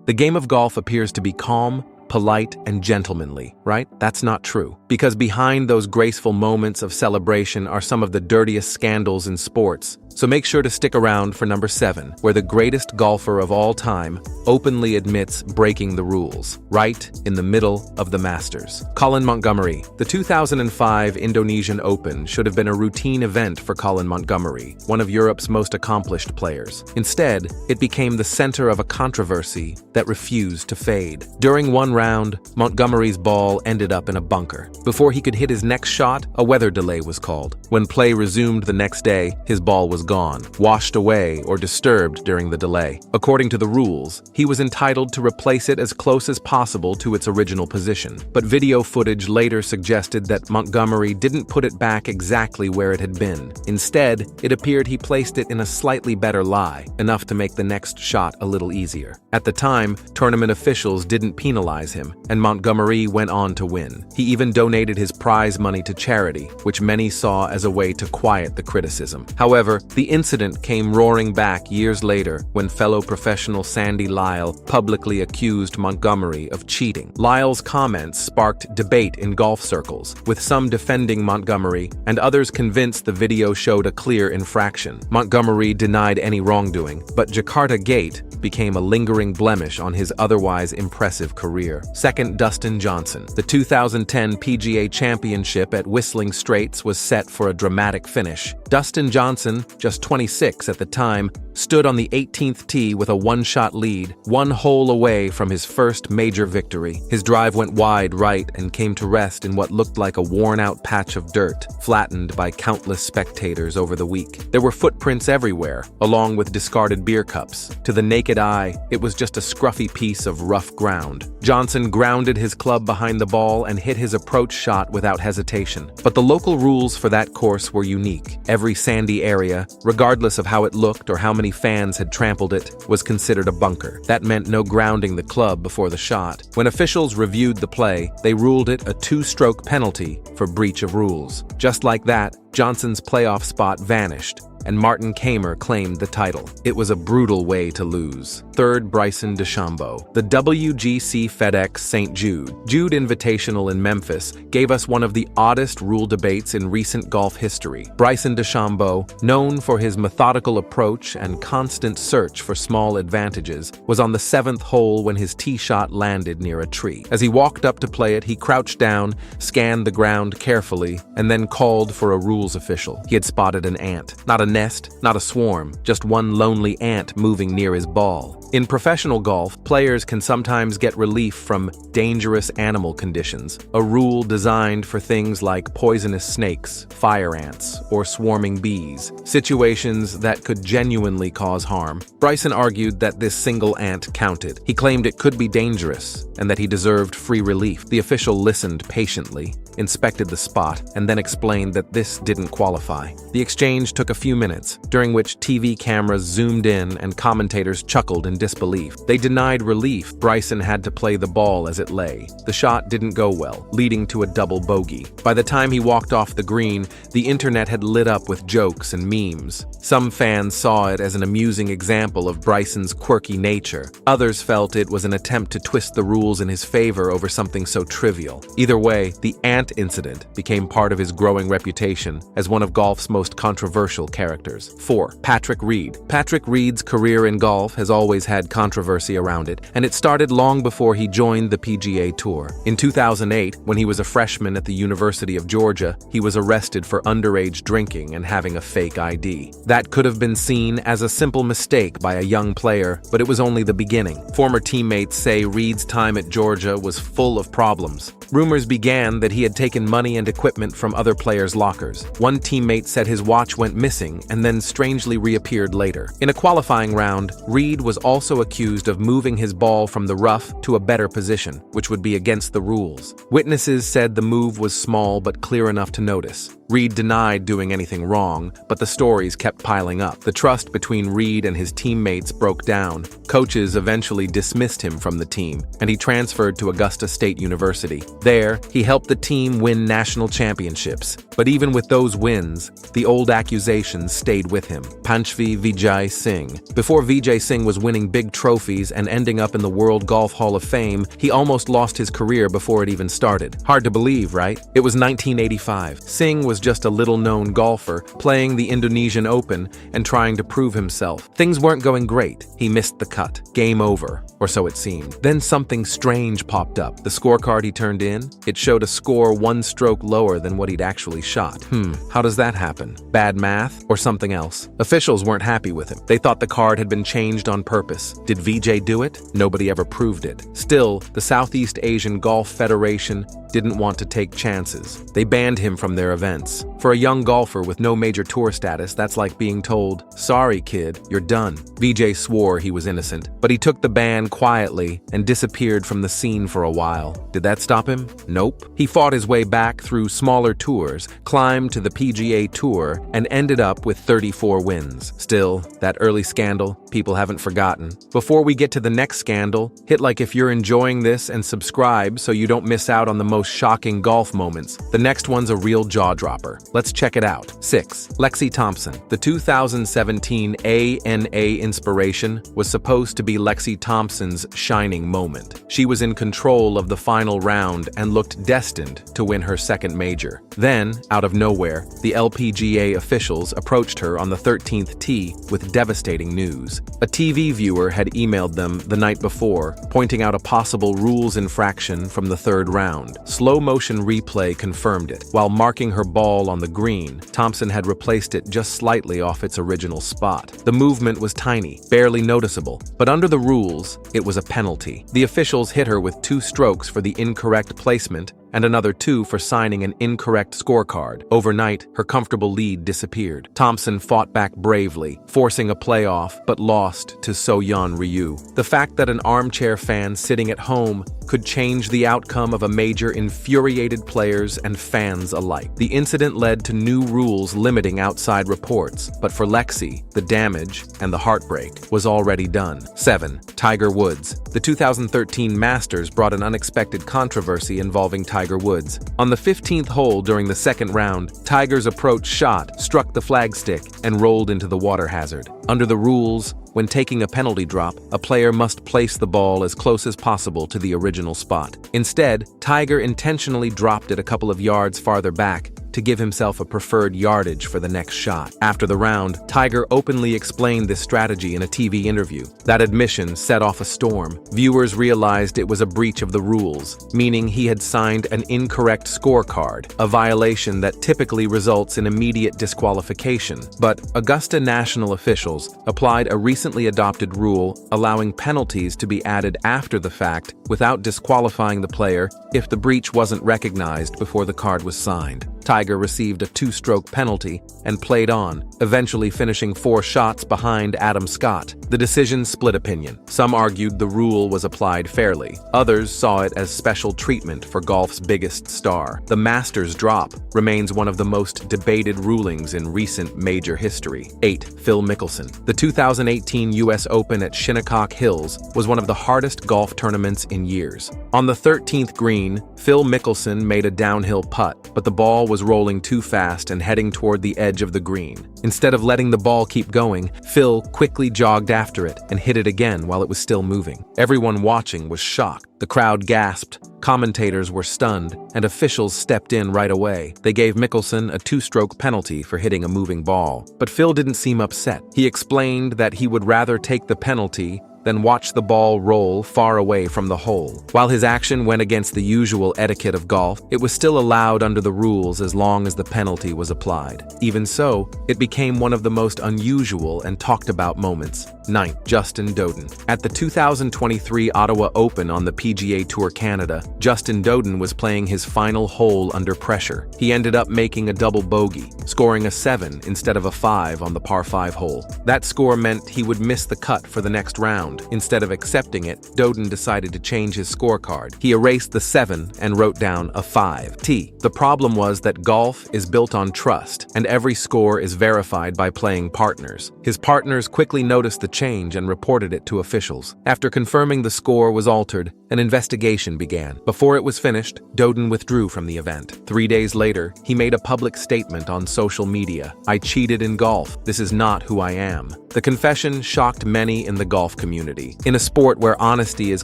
The game of golf appears to be calm, polite, and gentlemanly, right? That's not true. Because behind those graceful moments of celebration are some of the dirtiest scandals in sports. So make sure to stick around for number 7, where the greatest golfer of all time openly admits breaking the rules, right in the middle of the Masters. Colin Montgomerie. The 2005 Indonesian Open should have been a routine event for Colin Montgomerie, one of Europe's most accomplished players. Instead, it became the center of a controversy that refused to fade. During one round, Montgomerie's ball ended up in a bunker. Before he could hit his next shot, a weather delay was called. When play resumed the next day, his ball was gone, washed away, or disturbed during the delay. According to the rules, he was entitled to replace it as close as possible to its original position. But video footage later suggested that Montgomerie didn't put it back exactly where it had been. Instead, it appeared he placed it in a slightly better lie, enough to make the next shot a little easier. At the time, tournament officials didn't penalize him, and Montgomerie went on to win. He even donated his prize money to charity, which many saw as a way to quiet the criticism. However, the incident came roaring back years later when fellow professional Sandy Lyle publicly accused Montgomerie of cheating. Lyle's comments sparked debate in golf circles, with some defending Montgomerie and others convinced the video showed a clear infraction. Montgomerie denied any wrongdoing, but Jakarta Gate became a lingering blemish on his otherwise impressive career. Second, Dustin Johnson. The 2010 PGA Championship at Whistling Straits was set for a dramatic finish. Dustin Johnson, just 26 at the time, stood on the 18th tee with a one-shot lead, one hole away from his first major victory. His drive went wide right and came to rest in what looked like a worn-out patch of dirt, flattened by countless spectators over the week. There were footprints everywhere, along with discarded beer cups. To the naked eye, it was just a scruffy piece of rough ground. Johnson grounded his club behind the ball and hit his approach shot without hesitation. But the local rules for that course were unique. Every sandy area, regardless of how it looked or how many fans had trampled it, was considered a bunker. That meant no grounding the club before the shot. When officials reviewed the play, they ruled it a 2-stroke penalty for breach of rules. Just like that, Johnson's playoff spot vanished, and Martin Kaymer claimed the title. It was a brutal way to lose. Third, Bryson DeChambeau. The WGC FedEx St. Jude Invitational in Memphis gave us one of the oddest rule debates in recent golf history. Bryson DeChambeau, known for his methodical approach and constant search for small advantages, was on the 7th hole when his tee shot landed near a tree. As he walked up to play it, he crouched down, scanned the ground carefully, and then called for a rules official. He had spotted an ant. Not a nest, not a swarm, just one lonely ant moving near his ball. In professional golf, players can sometimes get relief from dangerous animal conditions, a rule designed for things like poisonous snakes, fire ants, or swarming bees, situations that could genuinely cause harm. Bryson argued that this single ant counted. He claimed it could be dangerous and that he deserved free relief. The official listened patiently, inspected the spot, and then explained that this didn't qualify. The exchange took a few minutes, during which TV cameras zoomed in and commentators chuckled in disbelief. They denied relief. Bryson had to play the ball as it lay. The shot didn't go well, leading to a double bogey. By the time he walked off the green, the internet had lit up with jokes and memes. Some fans saw it as an amusing example of Bryson's quirky nature. Others felt it was an attempt to twist the rules in his favor over something so trivial. Either way, the ant incident became part of his growing reputation as one of golf's most controversial characters. 4. Patrick Reed. Patrick Reed's career in golf has always had controversy around it, and it started long before he joined the PGA Tour. In 2008, when he was a freshman at the University of Georgia, he was arrested for underage drinking and having a fake ID. That could have been seen as a simple mistake by a young player, but it was only the beginning. Former teammates say Reed's time at Georgia was full of problems. Rumors began that he had taken money and equipment from other players' lockers. One teammate said his watch went missing and then strangely reappeared later. In a qualifying round, Reed was also accused of moving his ball from the rough to a better position, which would be against the rules. Witnesses said the move was small but clear enough to notice. Reed denied doing anything wrong, but the stories kept piling up. The trust between Reed and his teammates broke down. Coaches eventually dismissed him from the team, and he transferred to Augusta State University. There, he helped the team win national championships. But even with those wins, the old accusations stayed with him. Panchvi Vijay Singh. Before Vijay Singh was winning big trophies and ending up in the World Golf Hall of Fame, he almost lost his career before it even started. Hard to believe, right? It was 1985. Singh was just a little-known golfer, playing the Indonesian Open and trying to prove himself. Things weren't going great. He missed the cut. Game over, or so it seemed. Then something strange popped up. The scorecard he turned in, it showed a score one stroke lower than what he'd actually shot. How does that happen? Bad math or something else? Officials weren't happy with him. They thought the card had been changed on purpose. Did Vijay do it? Nobody ever proved it. Still, the Southeast Asian Golf Federation didn't want to take chances. They banned him from their events. For a young golfer with no major tour status, that's like being told, "Sorry, kid, you're done." Vijay swore he was innocent, but he took the ban quietly and disappeared from the scene for a while. Did that stop him? Nope. He fought his way back through smaller tours, climbed to the PGA Tour, and ended up with 34 wins. Still, that early scandal, people haven't forgotten. Before we get to the next scandal, hit like if you're enjoying this and subscribe so you don't miss out on the most shocking golf moments. The next one's a real jaw-dropper. Let's check it out. 6. Lexi Thompson. The 2017 ANA Inspiration was supposed to be Lexi Thompson's shining moment. She was in control of the final round and looked destined to win her second major. Then, out of nowhere, the LPGA officials approached her on the 13th tee with devastating news. A TV viewer had emailed them the night before, pointing out a possible rules infraction from the third round. Slow-motion replay confirmed it. While marking her ball on the green, Thompson had replaced it just slightly off its original spot. The movement was tiny, barely noticeable, but under the rules, it was a penalty. The officials hit her with 2 strokes for the incorrect placement and another 2 for signing an incorrect scorecard. Overnight, her comfortable lead disappeared. Thompson fought back bravely, forcing a playoff, but lost to So-Yeon Ryu. The fact that an armchair fan sitting at home could change the outcome of a major infuriated players and fans alike. The incident led to new rules limiting outside reports, but for Lexi, the damage and the heartbreak was already done. 7. Tiger Woods. The 2013 Masters brought an unexpected controversy involving Tiger Woods. On the 15th hole during the second round, Tiger's approach shot struck the flagstick and rolled into the water hazard. Under the rules, when taking a penalty drop, a player must place the ball as close as possible to the original spot. Instead, Tiger intentionally dropped it a couple of yards farther back to give himself a preferred yardage for the next shot. After the round, Tiger openly explained this strategy in a TV interview. That admission set off a storm. Viewers realized it was a breach of the rules, meaning he had signed an incorrect scorecard, a violation that typically results in immediate disqualification. But Augusta national officials applied a recently adopted rule allowing penalties to be added after the fact without disqualifying the player if the breach wasn't recognized before the card was signed. Tiger received a 2-stroke penalty and played on, eventually finishing 4 shots behind Adam Scott. The decision split opinion. Some argued the rule was applied fairly. Others saw it as special treatment for golf's biggest star. The Masters drop remains one of the most debated rulings in recent major history. 8. Phil Mickelson. The 2018 U.S. Open at Shinnecock Hills was one of the hardest golf tournaments in years. On the 13th green, Phil Mickelson made a downhill putt, but the ball was rolling too fast and heading toward the edge of the green. Instead of letting the ball keep going, Phil quickly jogged after it and hit it again while it was still moving. Everyone watching was shocked. The crowd gasped, commentators were stunned, and officials stepped in right away. They gave Mickelson a 2-stroke penalty for hitting a moving ball. But Phil didn't seem upset. He explained that he would rather take the penalty than watch the ball roll far away from the hole. While his action went against the usual etiquette of golf, it was still allowed under the rules as long as the penalty was applied. Even so, it became one of the most unusual and talked about moments. 9. Justin Doeden. At the 2023 Ottawa Open on the LPGA Tour Canada, Justin Doeden was playing his final hole under pressure. He ended up making a double bogey, scoring a 7 instead of a 5 on the par 5 hole. That score meant he would miss the cut for the next round. Instead of accepting it, Doeden decided to change his scorecard. He erased the 7 and wrote down a 5. The problem was that golf is built on trust, and every score is verified by playing partners. His partners quickly noticed the change and reported it to officials. After confirming the score was altered, an investigation began. Before it was finished, Doeden withdrew from the event. 3 days later, he made a public statement on social media. "I cheated in golf. This is not who I am." The confession shocked many in the golf community. In a sport where honesty is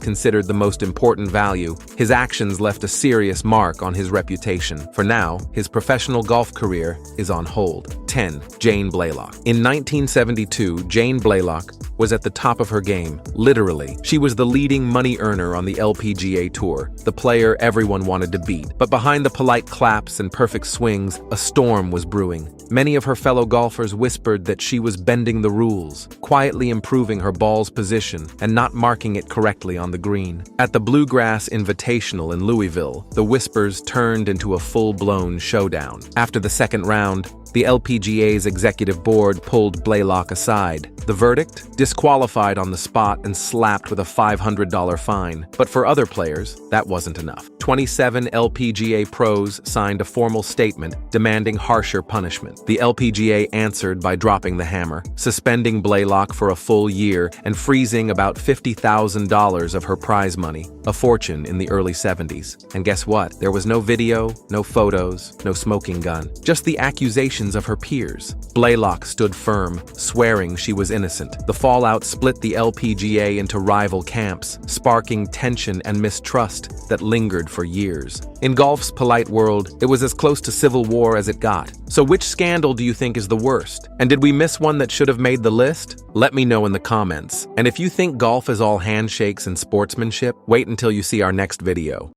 considered the most important value, his actions left a serious mark on his reputation. For now, his professional golf career is on hold. 10. Jane Blalock. In 1972, Jane Blalock was at the top of her game. Literally, she was the leading money earner on the LPGA Tour, the player everyone wanted to beat. But behind the polite claps and perfect swings, a storm was brewing. Many of her fellow golfers whispered that she was bending the rules, quietly improving her ball's position and not marking it correctly on the green. At the Bluegrass Invitational in Louisville, the whispers turned into a full-blown showdown. After the second round, the LPGA's executive board pulled Blalock aside. The verdict? Disqualified on the spot and slapped with a $500 fine. But for other players, that wasn't enough. 27 LPGA pros signed a formal statement demanding harsher punishment. The LPGA answered by dropping the hammer, suspending Blalock for a full year and freezing about $50,000 of her prize money, a fortune in the early 70s. And guess what? There was no video, no photos, no smoking gun, just the accusations of her peers. Blalock stood firm, swearing she was innocent. The fallout split the LPGA into rival camps, sparking tension and mistrust that lingered for years. In golf's polite world, it was as close to civil war as it got. So which scandal do you think is the worst? And did we miss one that should have made the list? Let me know in the comments. And if you think golf is all handshakes and sportsmanship, wait until you see our next video.